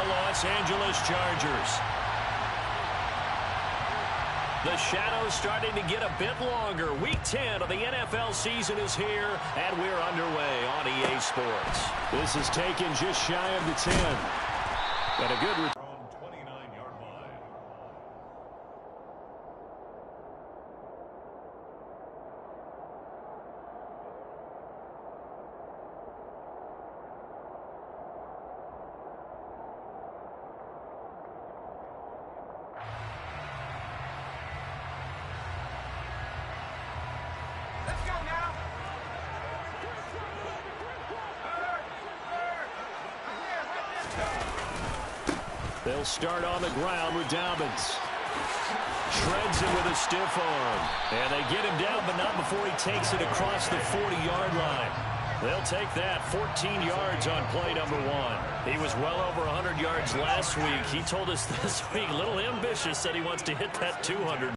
Los Angeles Chargers. The shadow's starting to get a bit longer. Week 10 of the NFL season is here, and we're underway on EA Sports. This is taken just shy of the 10. But a good return. They'll start on the ground with Dobbins. Shreds him with a stiff arm. And they get him down, but not before he takes it across the 40-yard line. They'll take that 14 yards on play number 1. He was well over 100 yards last week. He told us this week, a little ambitious, said he wants to hit that 200.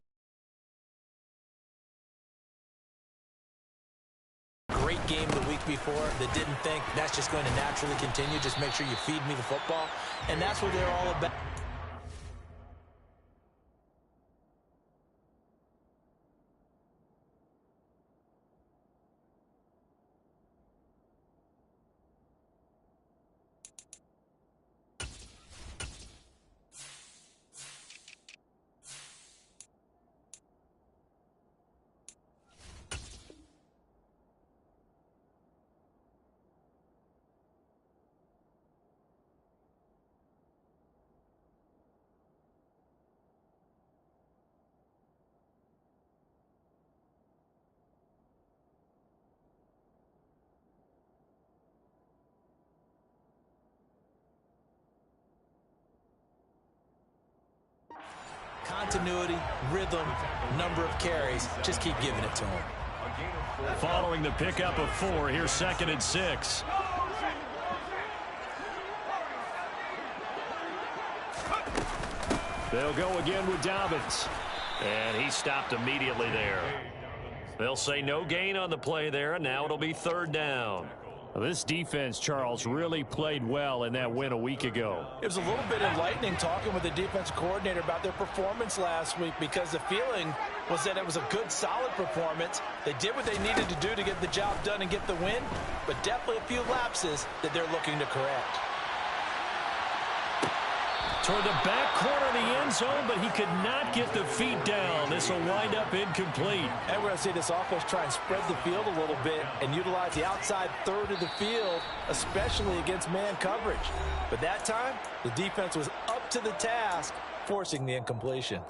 Great game the week before that didn't think that's just going to naturally continue. Just make sure you feed me the football. And that's what they're all about. Continuity, rhythm, number of carries. Just keep giving it to him. Following the pickup of 4, here's 2nd and 6. They'll go again with Dobbins. And he stopped immediately there. They'll say no gain on the play there, and now it'll be 3rd down. This defense, Charles, really played well in that win a week ago. It was a little bit enlightening talking with the defensive coordinator about their performance last week, because the feeling was that it was a good, solid performance. They did what they needed to do to get the job done and get the win, but definitely a few lapses that they're looking to correct. Toward the back corner of the end zone, but he could not get the feet down. This will wind up incomplete. And we're going to see this offense try and spread the field a little bit and utilize the outside third of the field, especially against man coverage. But that time, the defense was up to the task, forcing the incompletion.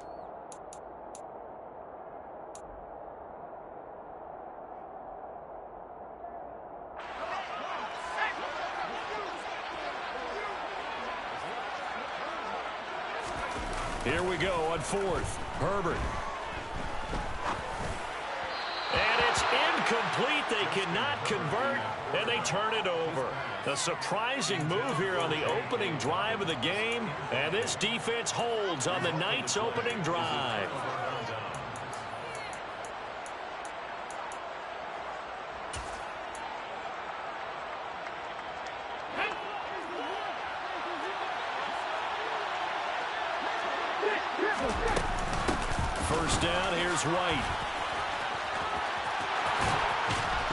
Here we go on 4th. Herbert. And it's incomplete. They cannot convert, and they turn it over. A surprising move here on the opening drive of the game, and this defense holds on the night's opening drive. First down, here's White.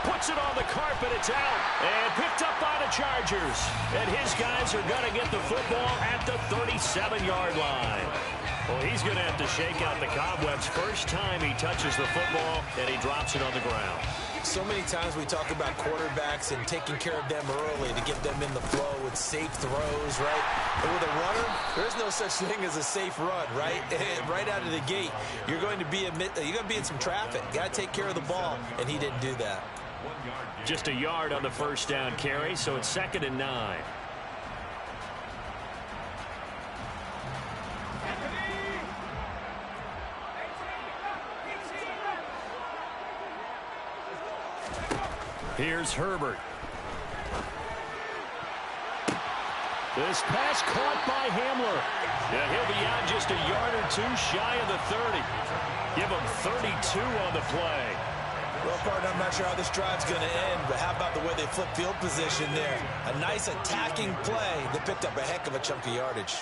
Puts it on the carpet, it's out. And picked up by the Chargers. And his guys are going to get the football at the 37-yard line. Well, he's going to have to shake out the cobwebs first time he touches the football, and he drops it on the ground. So many times we talk about quarterbacks and taking care of them early to get them in the flow with safe throws, right? But with a runner, there is no such thing as a safe run, right? Right out of the gate, you're going to be in some traffic. Got to take care of the ball, and he didn't do that. Just a yard on the first down carry, so it's 2nd and 9. Here's Herbert. This pass caught by Hamler. Yeah, he'll be out just a yard or 2 shy of the 30. Give him 32 on the play. Well, partner, I'm not sure how this drive's going to end, but how about the way they flip field position there? A nice attacking play that picked up a heck of a chunk of yardage.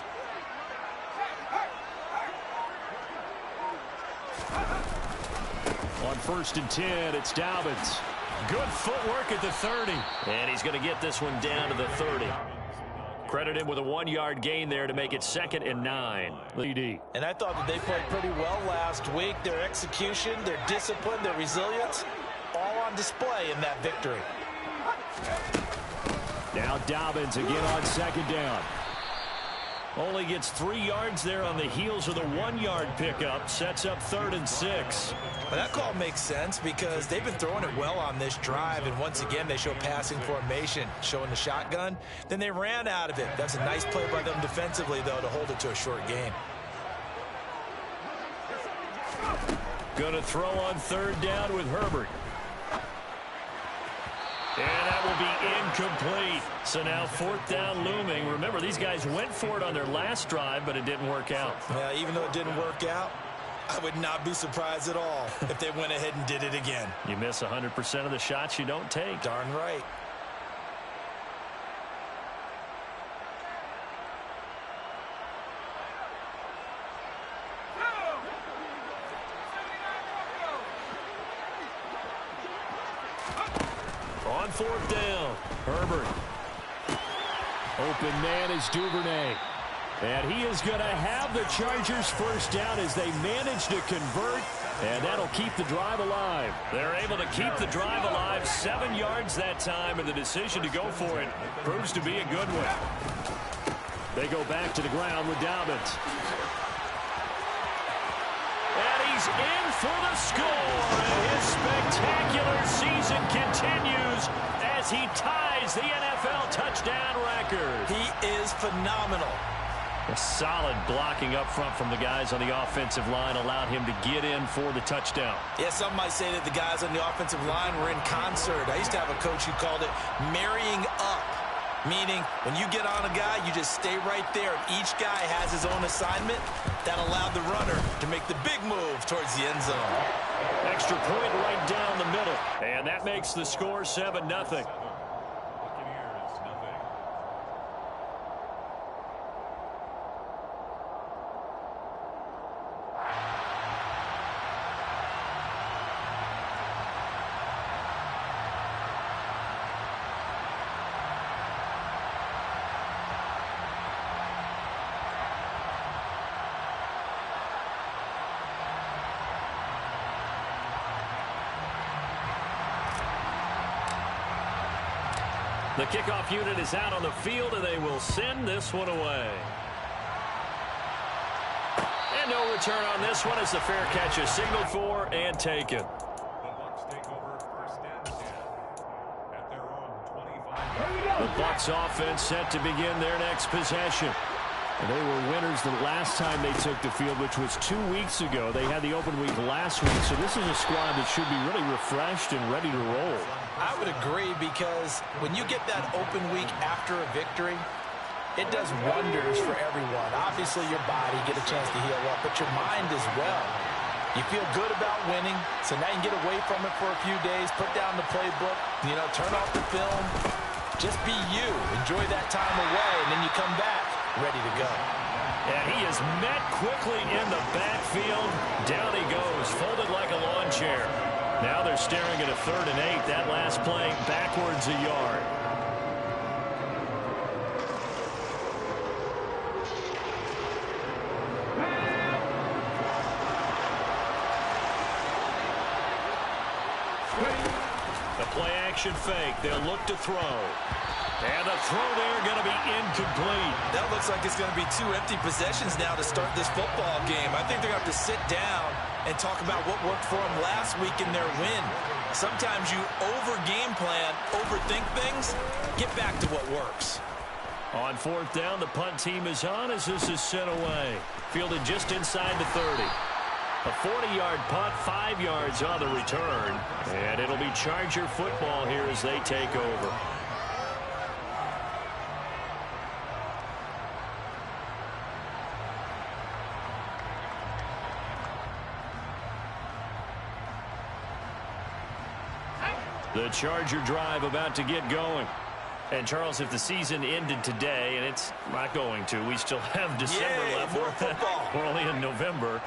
On 1st and 10, it's Dobbins. Good footwork at the 30. And he's going to get this one down to the 30. Credit him with a 1-yard gain there to make it 2nd and 9. Lee. And I thought that they played pretty well last week. Their execution, their discipline, their resilience, all on display in that victory. Now Dobbins again on 2nd down. Only gets 3 yards there on the heels of the 1-yard pickup. Sets up 3rd and 6. Well, that call makes sense because they've been throwing it well on this drive, and once again they show passing formation, showing the shotgun. Then they ran out of it. That's a nice play by them defensively, though, to hold it to a short gain. Going to throw on 3rd down with Herbert. And that will be incomplete. So now 4th down looming. Remember, these guys went for it on their last drive, but it didn't work out. Yeah, even though it didn't work out, I would not be surprised at all if they went ahead and did it again. You miss 100% of the shots you don't take. Darn right. On 4th down, Herbert. Open man is Duvernay. And he is going to have the Chargers 1st down as they manage to convert. And that'll keep the drive alive. They're able to keep the drive alive. 7 yards that time, and the decision to go for it proves to be a good one. They go back to the ground with Dobbins. And he's in for the score. And his spectacular season continues as he ties the NFL touchdown record. He is phenomenal. A solid blocking up front from the guys on the offensive line allowed him to get in for the touchdown. Yeah, some might say that the guys on the offensive line were in concert. I used to have a coach who called it marrying up, meaning when you get on a guy, you just stay right there. Each guy has his own assignment. That allowed the runner to make the big move towards the end zone. Extra point right down the middle. And that makes the score 7-0. The kickoff unit is out on the field, and they will send this one away. And no return on this one as the fair catch is signaled for and taken. The Bucs take over 1st and 10 at their own 25. The Bucs offense set to begin their next possession. And they were winners the last time they took the field, which was 2 weeks ago. They had the open week last week, so this is a squad that should be really refreshed and ready to roll. I would agree, because when you get that open week after a victory, it does wonders for everyone. Obviously, your body get a chance to heal up, but your mind as well. You feel good about winning, so now you can get away from it for a few days, put down the playbook, turn off the film. Just be you. Enjoy that time away, and then you come back ready to go. And he is met quickly in the backfield. Down he goes, folded like a lawn chair. Now they're staring at a 3rd and 8. That last play backwards a yard. The play action fake. They'll look to throw. And the throw there going to be incomplete. That looks like it's going to be 2 empty possessions now to start this football game. I think they're going to have to sit down and talk about what worked for them last week in their win. Sometimes you over-game plan, overthink things. Get back to what works. On 4th down, the punt team is on as this is sent away. Fielded just inside the 30. A 40-yard punt, 5 yards on the return. And it'll be Charger football here as they take over. The Charger drive about to get going. And, Charles, if the season ended today, and it's not going to, we still have December left. More football. We're only in November.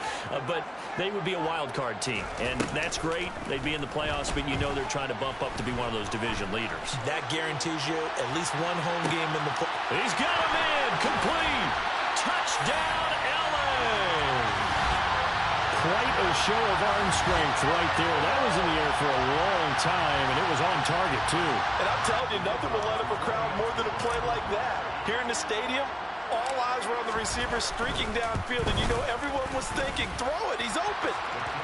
But they would be a wild card team. And that's great. They'd be in the playoffs, but you know they're trying to bump up to be one of those division leaders. That guarantees you at least one home game in the playoffs. He's got him in. Complete. Touchdown, LA. Quite a show of arm strength right there. That was in the air for a long time, and it was on target, too. And I'm telling you, nothing will let up a crowd more than a play like that. Here in the stadium, all eyes were on the receiver streaking downfield, and you know everyone was thinking, throw it, he's open.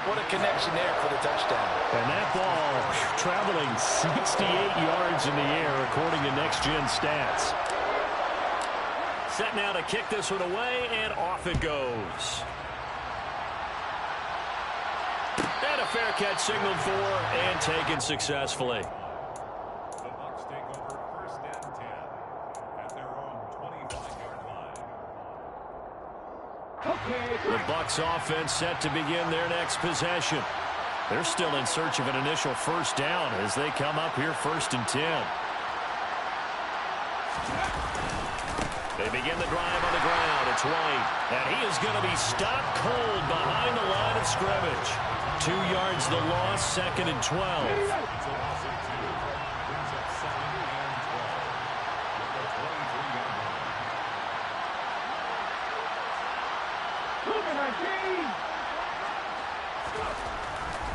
What a connection there for the touchdown. And that ball traveling 68 yards in the air, according to Next Gen Stats. Set now to kick this one away, and off it goes. And a fair catch signaled for and taken successfully. The Bucs take over first and 10 at their own 25-yard line. The Bucs offense set to begin their next possession. They're still in search of an initial first down as they come up here first and 10. They begin the drive on the ground. It's White, and he is going to be stopped cold behind the line of scrimmage. 2 yards the loss, second and 12. It's a loss of 2. Brings up 2nd and 12 at the 23-yard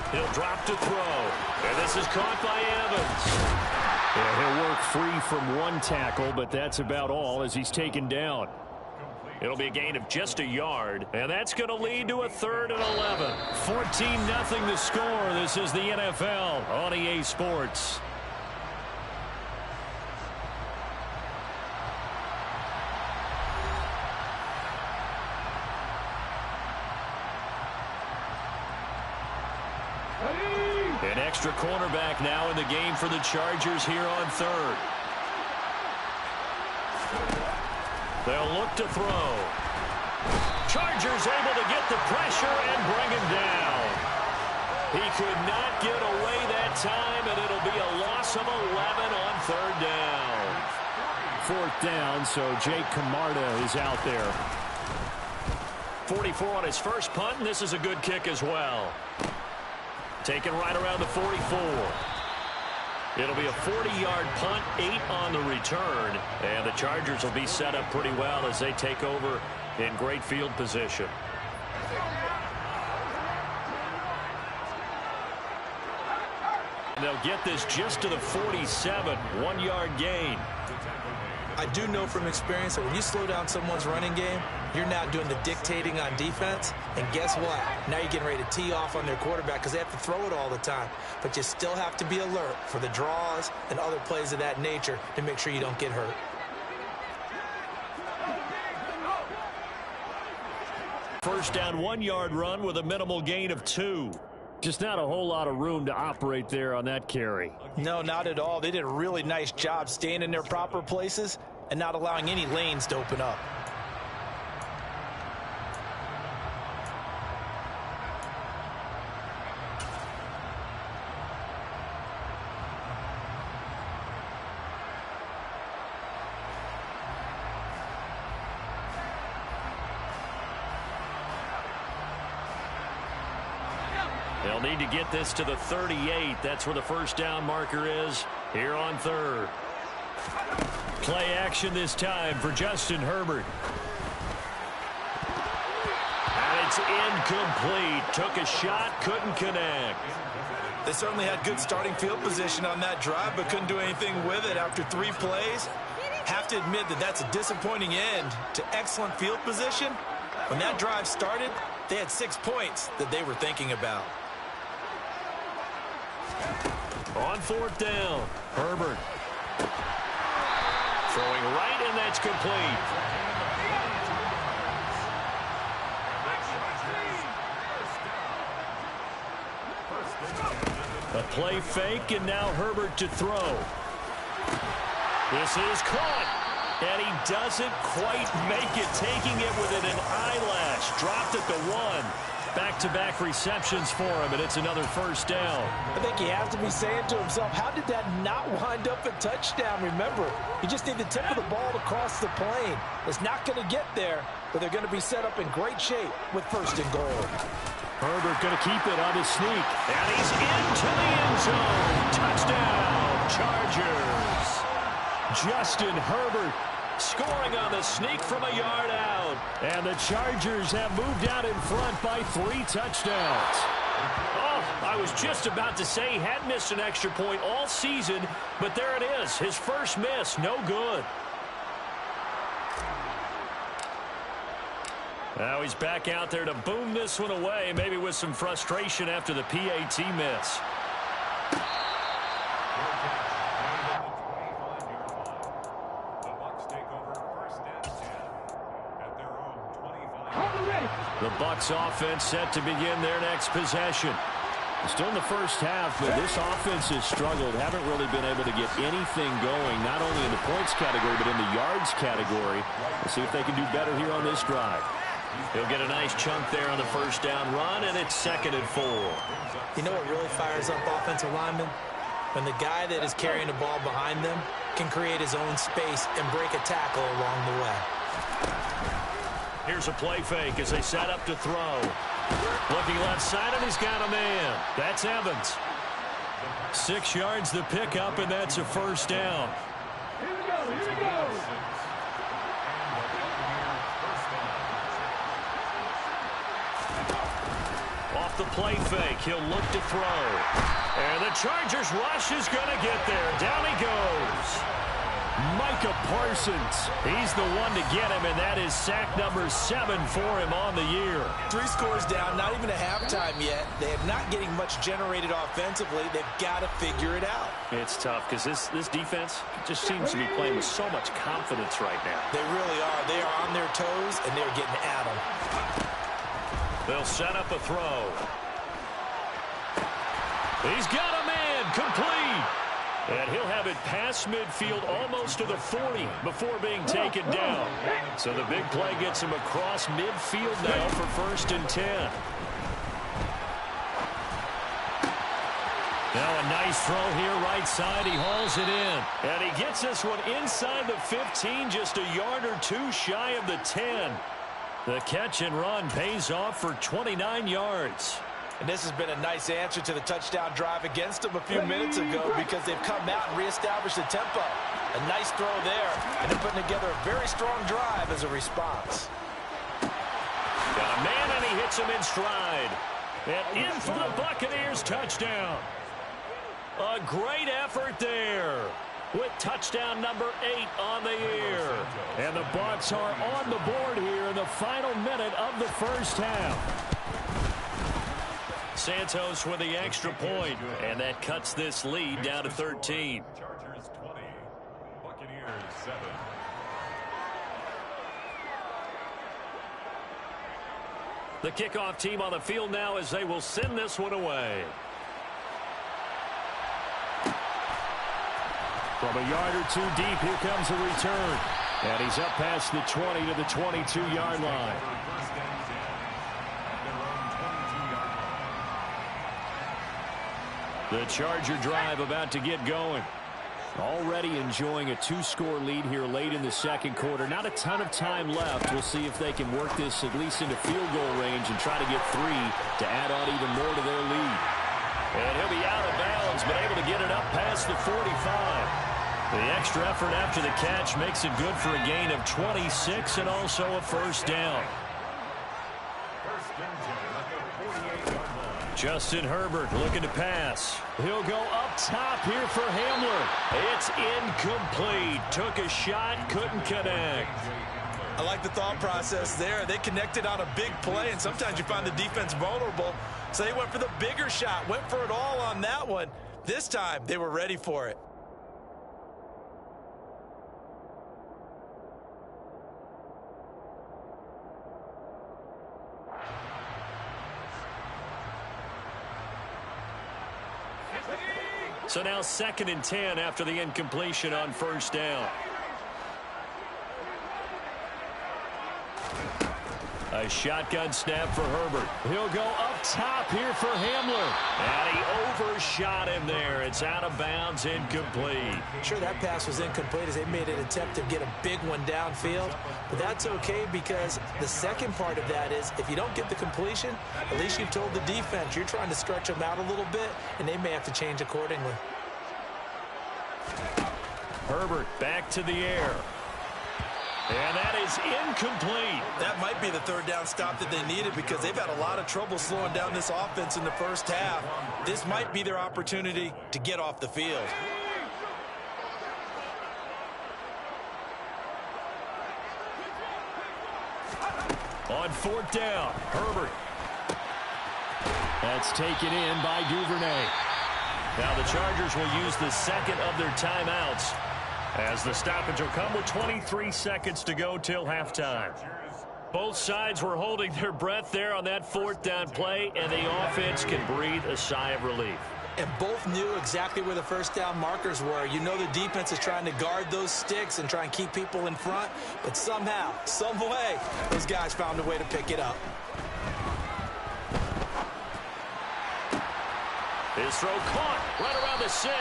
line. He'll drop to throw, and this is caught by Evans. Yeah, he'll work free from one tackle, but that's about all as he's taken down. It'll be a gain of just a yard, and that's going to lead to a 3rd and 11. 14-0 the score. This is the NFL on EA Sports. An extra cornerback now in the game for the Chargers here on 3rd. They'll look to throw. Chargers able to get the pressure and bring him down. He could not get away that time, and it'll be a loss of 11 on 3rd down. 4th down, so Jake Camarda is out there. 44 on his first punt, and this is a good kick as well. Taken right around the 44. It'll be a 40-yard punt, 8 on the return. And the Chargers will be set up pretty well as they take over in great field position. And they'll get this just to the 47, 1-yard gain. I do know from experience that when you slow down someone's running game, you're now doing the dictating on defense. And guess what? Now you're getting ready to tee off on their quarterback because they have to throw it all the time. But you still have to be alert for the draws and other plays of that nature to make sure you don't get hurt. First down, 1-yard run with a minimal gain of 2. Just not a whole lot of room to operate there on that carry. No, not at all. They did a really nice job staying in their proper places and not allowing any lanes to open up. They'll need to get this to the 38. That's where the first down marker is here on 3rd. Play action this time for Justin Herbert. And it's incomplete. Took a shot, couldn't connect. They certainly had good starting field position on that drive, but couldn't do anything with it after 3 plays. Have to admit that that's a disappointing end to excellent field position. When that drive started, they had 6 points that they were thinking about. On 4th down, Herbert. Throwing right, and that's complete. A play fake, and now Herbert to throw. This is caught. And he doesn't quite make it, taking it within an eyelash. Dropped at the 1. Back-to-back receptions for him, and it's another first down. I think he has to be saying to himself, how did that not wind up a touchdown? Remember, you just need the tip of the ball to cross the plane. It's not going to get there, but they're going to be set up in great shape with first and goal. Herbert going to keep it on his sneak, and he's into the end zone. Touchdown, Chargers. Justin Herbert scoring on the sneak from a yard out. And the Chargers have moved out in front by 3 touchdowns. Oh, I was just about to say he had missed an extra point all season, but there it is. His first miss, no good. Now he's back out there to boom this one away, maybe with some frustration after the PAT miss. The Bucs offense set to begin their next possession. Still in the first half, but this offense has struggled. Haven't really been able to get anything going, not only in the points category, but in the yards category. We'll see if they can do better here on this drive. He'll get a nice chunk there on the first down run, and it's 2nd and 4. You know what really fires up offensive linemen? When the guy that is carrying the ball behind them can create his own space and break a tackle along the way. Here's a play fake as they set up to throw. Looking left side, and he's got a man. That's Evans. 6 yards the pickup, and that's a first down. Here we go. Off the play fake, he'll look to throw. And the Chargers rush is going to get there. Down he goes. Micah Parsons, he's the one to get him, and that is sack number 7 for him on the year. 3 scores down, not even a halftime yet. They are not getting much generated offensively. They've got to figure it out. It's tough because this defense just seems to be playing with so much confidence right now. They really are. They are on their toes, and they're getting at them. They'll set up a throw. He's got a man, complete. And he'll have it past midfield almost to the 40 before being taken down. So the big play gets him across midfield now for 1st and 10. Now a nice throw here right side. He hauls it in. And he gets this one inside the 15, just a yard or 2 shy of the 10. The catch and run pays off for 29 yards. And this has been a nice answer to the touchdown drive against them a few minutes ago because they've come out and reestablished the tempo. A nice throw there, and they're putting together a very strong drive as a response. Got a man, and he hits him in stride. And in for the Buccaneers touchdown. A great effort there with touchdown number 8 on the year. And the Bucs are on the board here in the final minute of the first half. Santos with the extra point, and that cuts this lead down to 13. Chargers 20, Buccaneers 7. The kickoff team on the field now as they will send this one away. From a yard or 2 deep, here comes a return. And he's up past the 20 to the 22-yard line. The Charger drive about to get going. Already enjoying a 2-score lead here late in the second quarter. Not a ton of time left. We'll see if they can work this at least into field goal range and try to get 3 to add on even more to their lead. And he'll be out of bounds, but able to get it up past the 45. The extra effort after the catch makes it good for a gain of 26 and also a first down. Justin Herbert looking to pass. He'll go up top here for Hamler. It's incomplete. Took a shot, couldn't connect. I like the thought process there. They connected on a big play, and sometimes you find the defense vulnerable. So they went for the bigger shot, went for it all on that one. This time, they were ready for it. So now 2nd and 10 after the incompletion on first down. A shotgun snap for Herbert. He'll go up top here for Hamler. And he overshot him there. It's out of bounds, incomplete. Sure, that pass was incomplete as they made an attempt to get a big one downfield. But that's okay because the second part of that is if you don't get the completion, at least you've told the defense you're trying to stretch them out a little bit, and they may have to change accordingly. Herbert back to the air. And that is incomplete. That might be the third down stop that they needed because they've had a lot of trouble slowing down this offense in the first half. This might be their opportunity to get off the field. On fourth down, Herbert. That's taken in by Duvernay. Now the Chargers will use the second of their timeouts, as the stoppage will come with 23 seconds to go till halftime. Both sides were holding their breath there on that fourth down play, and the offense can breathe a sigh of relief. And both knew exactly where the first down markers were. You know the defense is trying to guard those sticks and try and keep people in front, but somehow, some way, those guys found a way to pick it up. His throw caught right around the 6.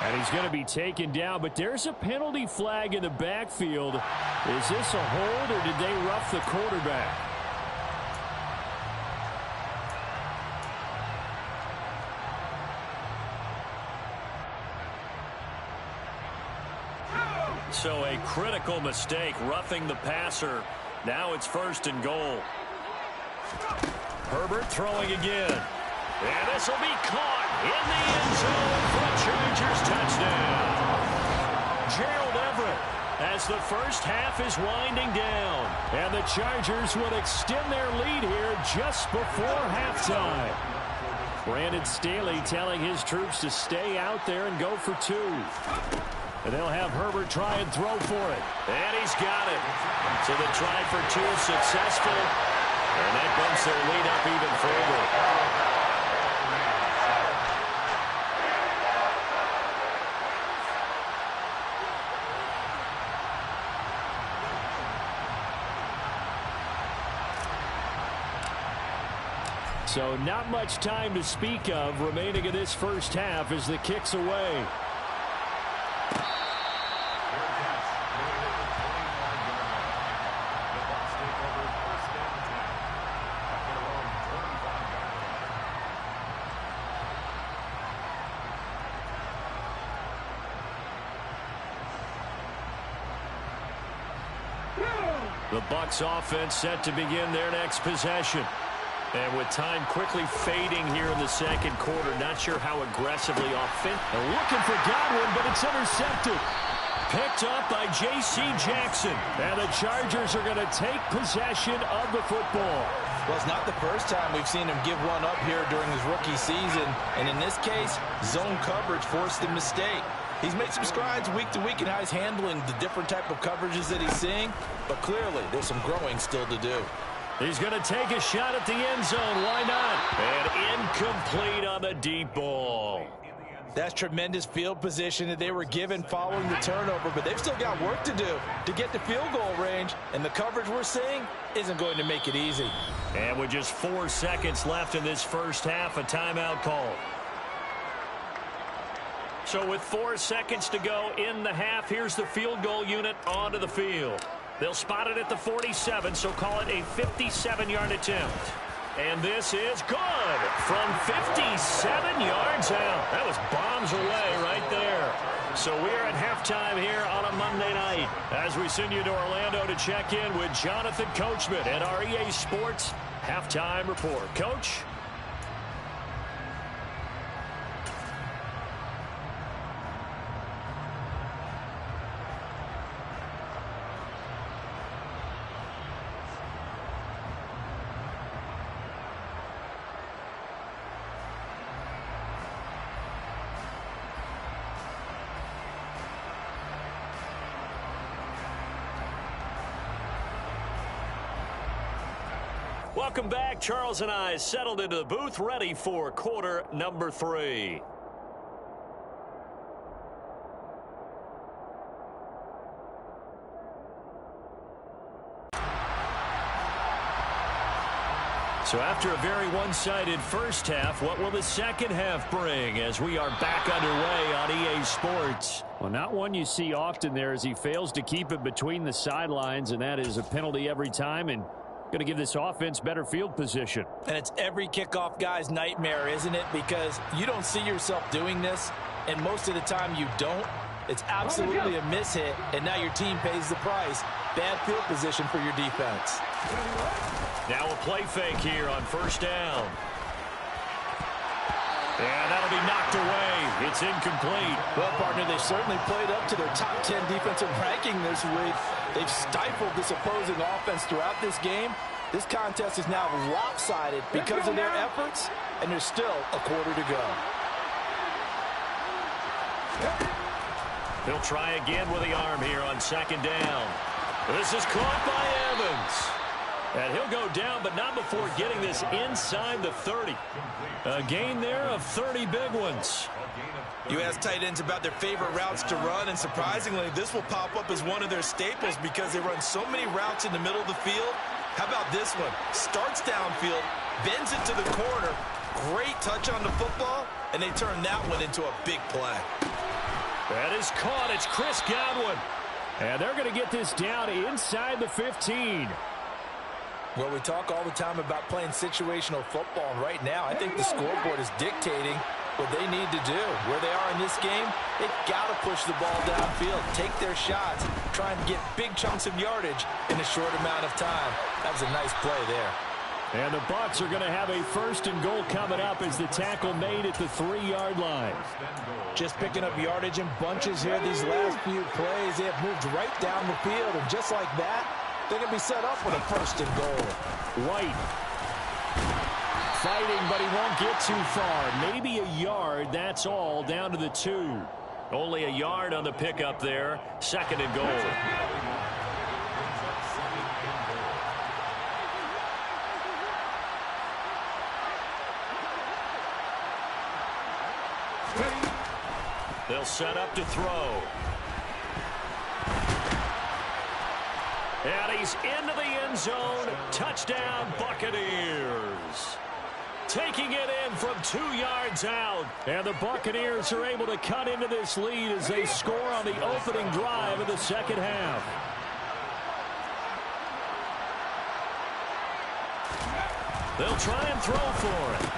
And he's going to be taken down, but there's a penalty flag in the backfield. Is this a hold, or did they rough the quarterback? So a critical mistake, roughing the passer. Now it's 1st and goal. Herbert throwing again. And this will be caught in the end zone for a Chargers touchdown. Gerald Everett, as the first half is winding down. And the Chargers would extend their lead here just before halftime. Brandon Staley telling his troops to stay out there and go for 2. And they'll have Herbert try and throw for it. And he's got it. So the try for 2 is successful. And that bumps their lead up even further. So not much time to speak of remaining in this first half as the kick's away. The Bucs offense set to begin their next possession. And with time quickly fading here in the second quarter, not sure how aggressively offensive. Looking for Godwin, but it's intercepted. Picked up by J.C. Jackson. And the Chargers are going to take possession of the football. Well, it's not the first time we've seen him give one up here during his rookie season. And in this case, zone coverage forced the mistake. He's made some strides week to week in how he's handling the different type of coverages that he's seeing. But clearly, there's some growing still to do. He's going to take a shot at the end zone. Why not? And incomplete on the deep ball. That's tremendous field position that they were given following the turnover, but they've still got work to do to get to field goal range, and the coverage we're seeing isn't going to make it easy. And with just 4 seconds left in this first half, a timeout call. So with 4 seconds to go in the half, here's the field goal unit onto the field. They'll spot it at the 47, so call it a 57-yard attempt. And this is good from 57 yards out. That was bombs away right there. So we're at halftime here on a Monday night as we send you to Orlando to check in with Jonathan Coachman and our EA Sports Halftime Report. Coach? Welcome back. Charles and I settled into the booth, ready for quarter number 3. So after a very one-sided first half, what will the second half bring as we are back underway on EA Sports? Well, not one you see often there as he fails to keep it between the sidelines, and that is a penalty every time and going to give this offense better field position. And it's every kickoff guy's nightmare, isn't it? Because you don't see yourself doing this, and most of the time you don't. It's absolutely a mishit, and now your team pays the price. Bad field position for your defense. Now a play fake here on first down. And that'll be knocked away. It's incomplete. Well, partner, they've certainly played up to their top 10 defensive ranking this week. They've stifled this opposing offense throughout this game. This contest is now lopsided because of their efforts, and there's still a quarter to go. He'll try again with the arm here on second down. This is caught by Evans. And he'll go down, but not before getting this inside the 30. A gain there of 30 big ones. You ask tight ends about their favorite routes to run, and surprisingly, this will pop up as one of their staples because they run so many routes in the middle of the field. How about this one? Starts downfield, bends it to the corner, great touch on the football, and they turn that one into a big play. That is caught. It's Chris Godwin. And they're going to get this down inside the 15. Well, we talk all the time about playing situational football, and right now I think the scoreboard is dictating what they need to do. Where they are in this game, they've got to push the ball downfield, take their shots, trying to get big chunks of yardage in a short amount of time. That was a nice play there. And the Bucs are going to have a first and goal coming up as the tackle made at the 3-yard line. Just picking up yardage in bunches here these last few plays. They have moved right down the field, and just like that, they're going to be set up with a first and goal. White fighting, but he won't get too far. Maybe a yard, that's all, down to the 2. Only a yard on the pickup there. Second and goal. They'll set up to throw. And he's into the end zone. Touchdown, Buccaneers. Taking it in from 2 yards out. And the Buccaneers are able to cut into this lead as they score on the opening drive of the second half. They'll try and throw for it.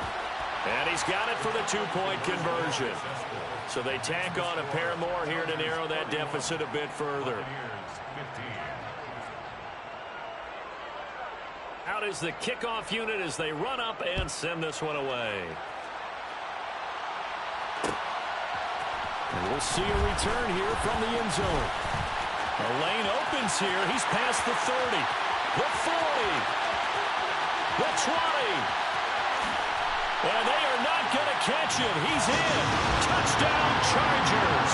And he's got it for the 2-point conversion. So they tack on a pair more here to narrow that deficit a bit further. Out is the kickoff unit as they run up and send this one away. And we'll see a return here from the end zone. The lane opens here. He's past the 30, the 40, the 20. And they are not going to catch him. He's in. Touchdown, Chargers.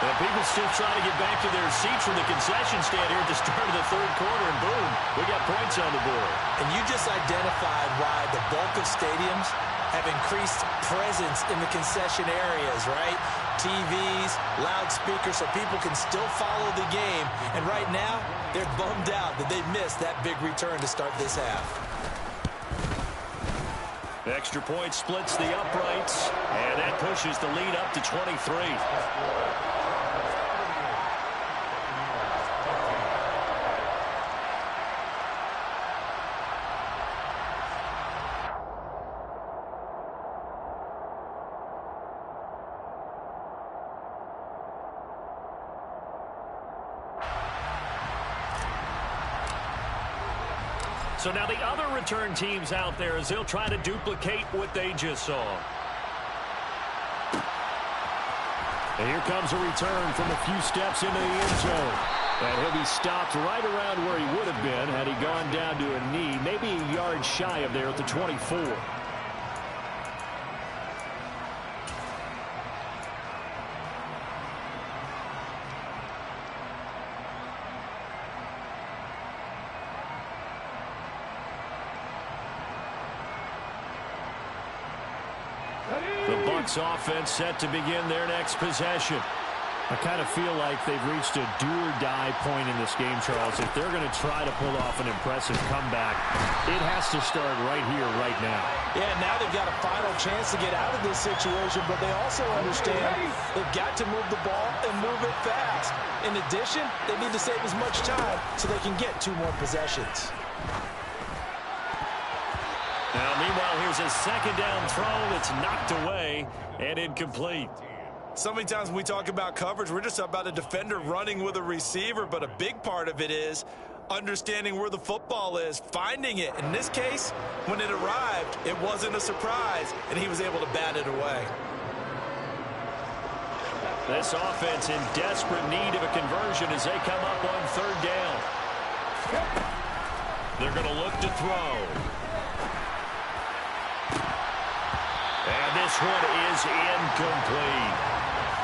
And people still trying to get back to their seats from the concession stand here at the start of the third quarter, and boom, we got points on the board. And you just identified why the bulk of stadiums have increased presence in the concession areas, right? TVs, loudspeakers, so people can still follow the game. And right now, they're bummed out that they missed that big return to start this half. Extra point splits the uprights, and that pushes the lead up to 23. So now the other return teams out there as they'll try to duplicate what they just saw. And here comes a return from a few steps into the end zone. And he'll be stopped right around where he would have been had he gone down to a knee, maybe a yard shy of there at the 24. The Bucs offense set to begin their next possession. I kind of feel like they've reached a do-or-die point in this game, Charles. If they're going to try to pull off an impressive comeback, it has to start right here, right now. Yeah, now they've got a final chance to get out of this situation, but they also understand they've got to move the ball and move it fast. In addition, they need to save as much time so they can get 2 more possessions. Now, meanwhile, here's a second down throw that's knocked away and incomplete. So many times when we talk about coverage, we're just about a defender running with a receiver, but a big part of it is understanding where the football is, finding it. In this case, when it arrived, it wasn't a surprise, and he was able to bat it away. This offense in desperate need of a conversion as they come up on 3rd down. They're going to look to throw. And this one is incomplete.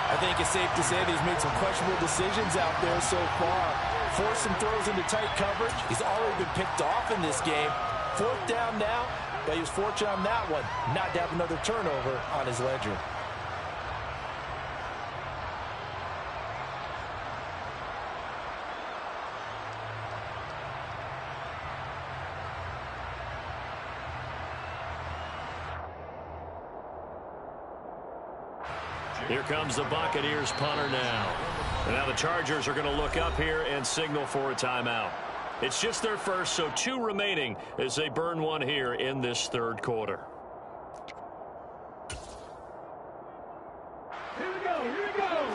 I think it's safe to say that he's made some questionable decisions out there so far. Forced some throws into tight coverage. He's already been picked off in this game. 4th down now, but he was fortunate on that one not to have another turnover on his ledger. Here comes the Buccaneers punter now. And now the Chargers are going to look up here and signal for a timeout. It's just their first, so 2 remaining as they burn one here in this 3rd quarter. Here we go, here we go.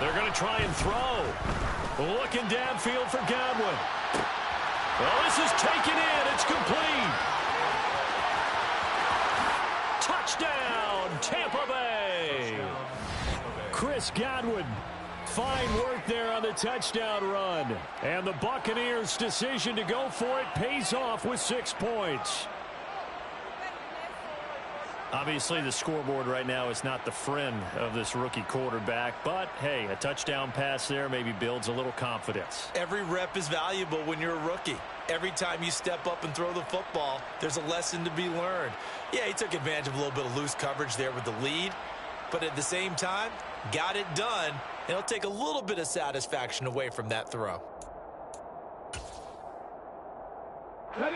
They're going to try and throw. Looking downfield for Godwin. Well, this is taken in. It's complete. Touchdown, Tampa Bay. Chris Godwin. Fine work there on the touchdown run. And the Buccaneers' decision to go for it pays off with 6 points. Obviously, the scoreboard right now is not the friend of this rookie quarterback. But, hey, a touchdown pass there maybe builds a little confidence. Every rep is valuable when you're a rookie. Every time you step up and throw the football, there's a lesson to be learned. Yeah, he took advantage of a little bit of loose coverage there with the lead. But at the same time, got it done. And it'll take a little bit of satisfaction away from that throw.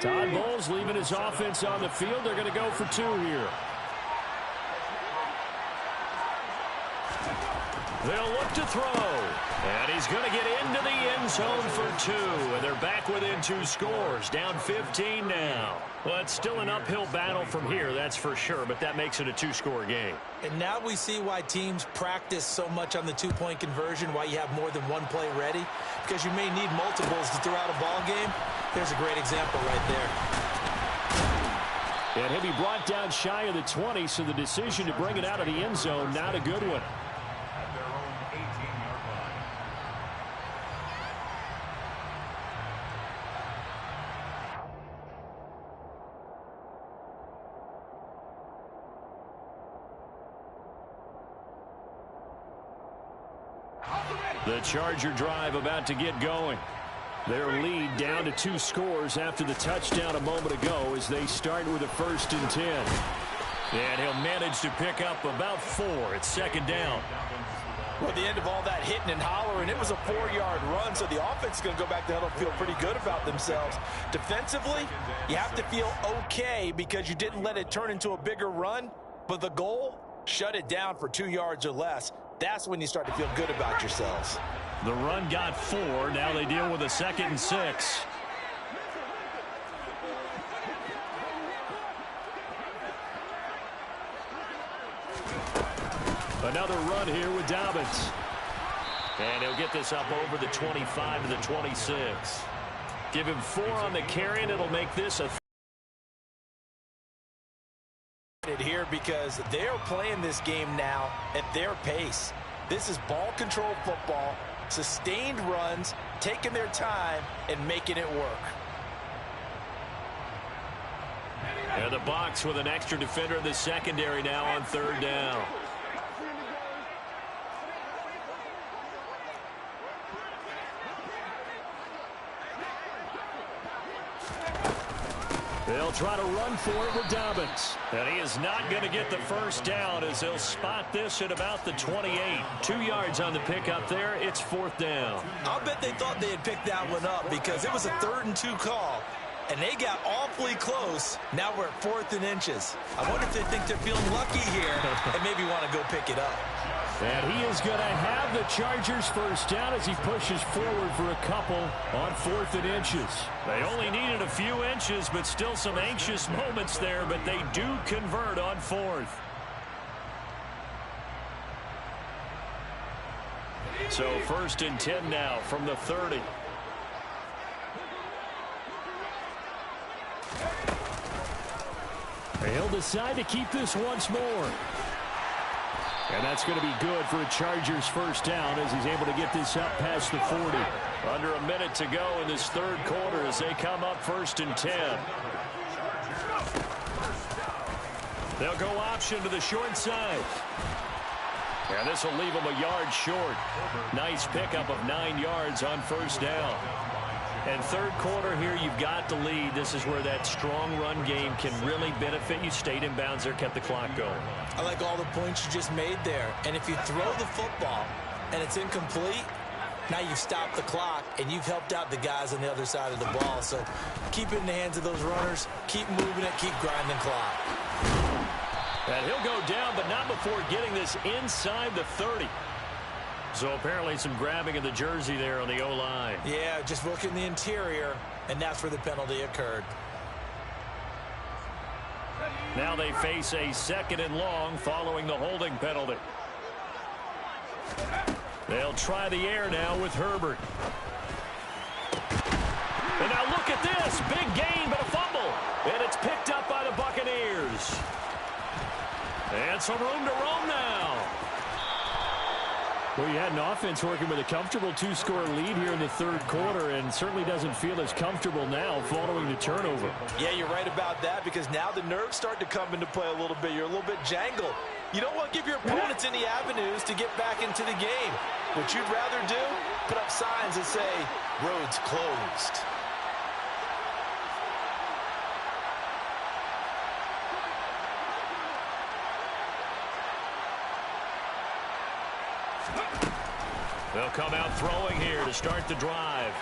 Todd Bowles leaving his offense on the field. They're going to go for 2 here. They'll look to throw. And he's going to get into the end zone for 2. And they're back within 2 scores. Down 15 now. Well, it's still an uphill battle from here, that's for sure. But that makes it a 2-score game. And now we see why teams practice so much on the 2-point conversion, why you have more than one play ready. Because you may need multiples to throw out a ball game. There's a great example right there. And he'll be brought down shy of the 20, so the decision to bring it out of the end zone, not a good one. At their own 18-yard line. The Charger drive about to get going. Their lead down to 2 scores after the touchdown a moment ago as they start with a 1st and 10. And he'll manage to pick up about 4. It's 2nd down. Well, at the end of all that hitting and hollering, it was a 4-yard run, so the offense is going to go back to huddle and feel pretty good about themselves. Defensively, you have to feel okay because you didn't let it turn into a bigger run, but the goal, shut it down for 2 yards or less. That's when you start to feel good about yourselves. The run got 4. Now they deal with a 2nd and 6. Another run here with Dobbins. And he'll get this up over the 25 to the 26. Give him 4 on the carry, and it'll make this a here because they're playing this game now at their pace. This is ball control football, sustained runs, taking their time and making it work. And the Bucs with an extra defender in the secondary now on 3rd down. They'll try to run for it with Dobbins. And he is not going to get the first down as they'll spot this at about the 28. 2 yards on the pickup there. It's 4th down. I'll bet they thought they had picked that one up because it was a 3rd and 2 call. And they got awfully close. Now we're at 4th and inches. I wonder if they think they're feeling lucky here and maybe want to go pick it up. And he is going to have the Chargers first down as he pushes forward for a couple on 4th and inches. They only needed a few inches, but still some anxious moments there, but they do convert on 4th. So 1st and 10 now from the 30. He'll decide to keep this once more. And that's going to be good for a Chargers first down as he's able to get this up past the 40. Under a minute to go in this 3rd quarter as they come up 1st and 10. They'll go option to the short side. And this will leave them a yard short. Nice pickup of 9 yards on 1st down. And 3rd quarter here, you've got the lead. This is where that strong run game can really benefit you. Stayed in bounds there, kept the clock going. I like all the points you just made there. And if you throw the football and it's incomplete, now you've stopped the clock and you've helped out the guys on the other side of the ball. So keep it in the hands of those runners. Keep moving it. Keep grinding clock. And he'll go down, but not before getting this inside the 30. So apparently some grabbing of the jersey there on the O-line. Yeah, just looking the interior, and that's where the penalty occurred. Now they face a 2nd and long following the holding penalty. They'll try the air now with Herbert. And now look at this. Big gain, but a fumble. And it's picked up by the Buccaneers. And some room to roam now. Well, you had an offense working with a comfortable 2-score lead here in the 3rd quarter and certainly doesn't feel as comfortable now following the turnover. Yeah, you're right about that because now the nerves start to come into play a little bit. You're a little bit jangled. You don't want to give your opponents any avenues to get back into the game. What you'd rather do, put up signs that say, roads closed. They'll come out throwing here to start the drive.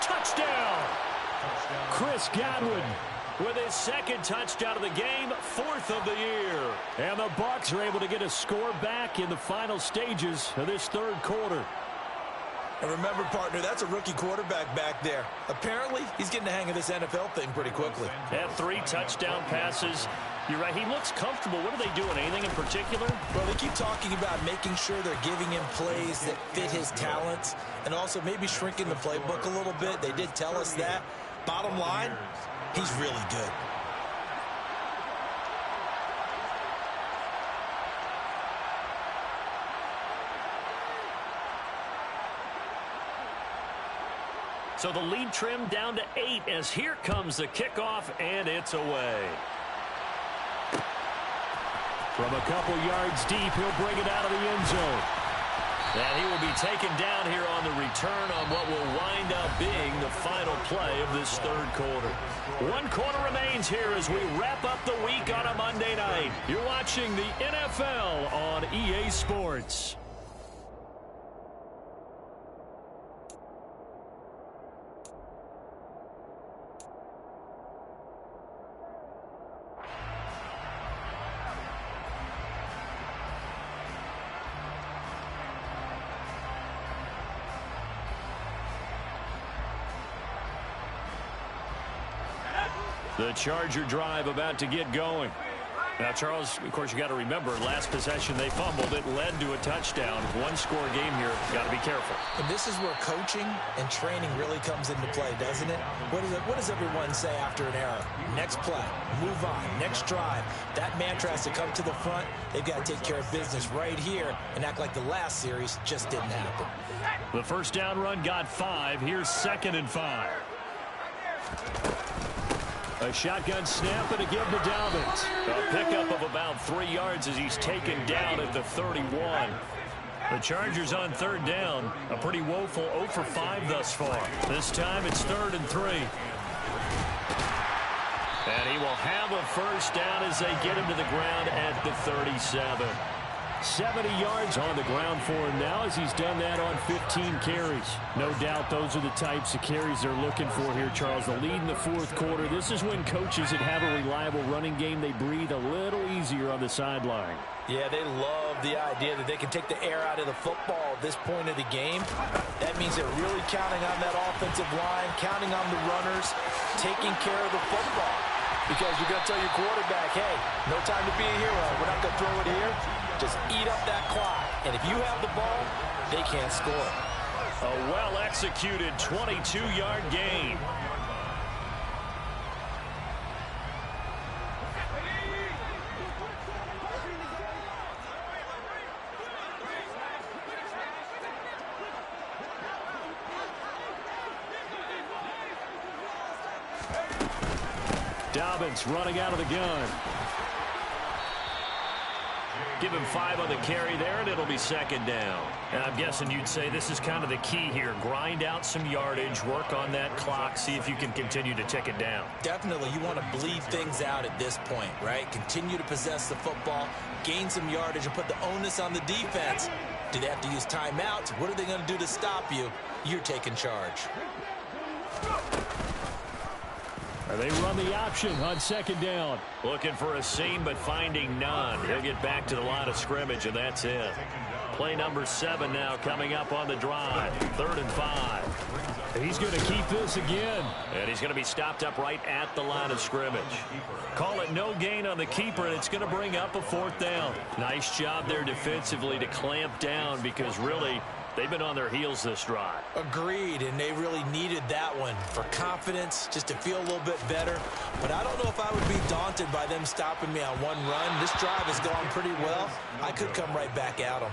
Touchdown! Chris Godwin With his 2nd touchdown of the game, 4th of the year. And the Bucs are able to get a score back in the final stages of this 3rd quarter. And remember, partner, that's a rookie quarterback back there. Apparently, he's getting the hang of this NFL thing pretty quickly. Had 3 touchdown passes. You're right, he looks comfortable. What are they doing? Anything in particular? Well, they keep talking about making sure they're giving him plays that fit his talents and also maybe shrinking the playbook a little bit. They did tell us that. Bottom line, he's really good. So the lead trimmed down to 8 as here comes the kickoff, and it's away. From a couple yards deep, he'll bring it out of the end zone. And he will be taken down here on the return on what will wind up being the final play of this 3rd quarter. 1 quarter remains here as we wrap up the week on a Monday night. You're watching the NFL on EA Sports. The Charger drive about to get going. Now, Charles, of course, you got to remember, last possession they fumbled. It led to a touchdown. 1-score game here. Got to be careful. And this is where coaching and training really comes into play, doesn't it? What does everyone say after an error? Next play, move on, next drive. That mantra has to come to the front. They've got to take care of business right here and act like the last series just didn't happen. The first down run got 5. Here's 2nd and 5. A shotgun snap and a give to Dobbins. A pickup of about 3 yards as he's taken down at the 31. The Chargers on 3rd down. A pretty woeful 0 for 5 thus far. This time it's 3rd and 3. And he will have a first down as they get him to the ground at the 37. 70 yards on the ground for him now as he's done that on 15 carries. No doubt those are the types of carries they're looking for here, Charles. The lead in the fourth quarter. This is when coaches that have a reliable running game, they breathe a little easier on the sideline. Yeah, they love the idea that they can take the air out of the football at this point of the game. That means they're really counting on that offensive line, counting on the runners, taking care of the football. Because you're going to tell your quarterback, hey, no time to be a hero. We're not going to throw it here. Just eat up that clock. And if you have the ball, they can't score. A well-executed 22-yard gain. Dobbins running out of the gun. Give him 5 on the carry there, and it'll be second down. And I'm guessing you'd say this is kind of the key here. Grind out some yardage, work on that clock, see if you can continue to tick it down. Definitely, you want to bleed things out at this point, right? Continue to possess the football, gain some yardage, and put the onus on the defense. Do they have to use timeouts? What are they going to do to stop you? You're taking charge. They run the option on second down. Looking for a seam, but finding none. He'll get back to the line of scrimmage, and that's it. Play number 7 now coming up on the drive. 3rd and 5. He's going to keep this again. And he's going to be stopped up right at the line of scrimmage. Call it no gain on the keeper, and it's going to bring up a 4th down. Nice job there defensively to clamp down because really they've been on their heels this drive. Agreed, and they really needed that one for confidence, just to feel a little bit better. But I don't know if I would be daunted by them stopping me on one run. This drive has gone pretty well. I could come right back at them.